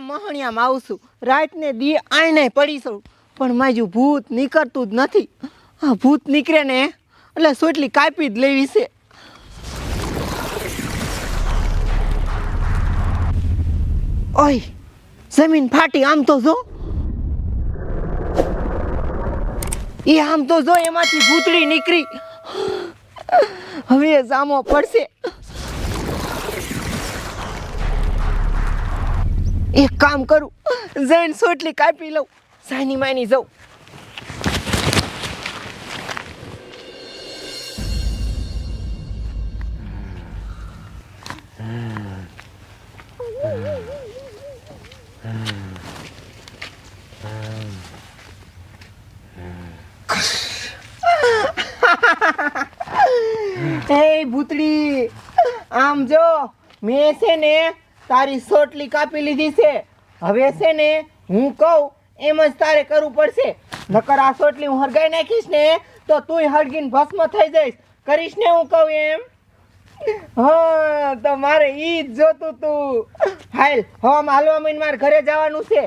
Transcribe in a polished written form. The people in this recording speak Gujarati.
મહણિયામાં આવું છું, રાતને દી આઈને પડી છું, પણ માજું ભૂત નીકળતું જ નથી. આ ભૂત નીકળે ને એટલે સોટલી કાપી જ લેવી છે. ઓય જમીન ફાટી, આમ તો જો, એ આમ તો જો, એમાંથી ભૂતળી નીકળી. હવે જામો પડશે. એક કામ કરું, જઈને સોટલી કાપી લઉં, સાની માની જાઉં. એ ભૂતળી, આમ જો, મેં છે ને તારી સોટલી કાપી લીધી છે. હવે છે ને હું કહું એમ જ તારે કરવું પડશે, નકર આ સોટલી હું હરગાઈ નાખીશ ને તો તુંય હળગીને ભસ્મ થઈ જઈશ. કરીશ ને હું કહું એમ? હા, તો મારે ઈ જ જોતું તું. હાલ હવામાં હાલવા મહિને મારે ઘરે જવાનું છે.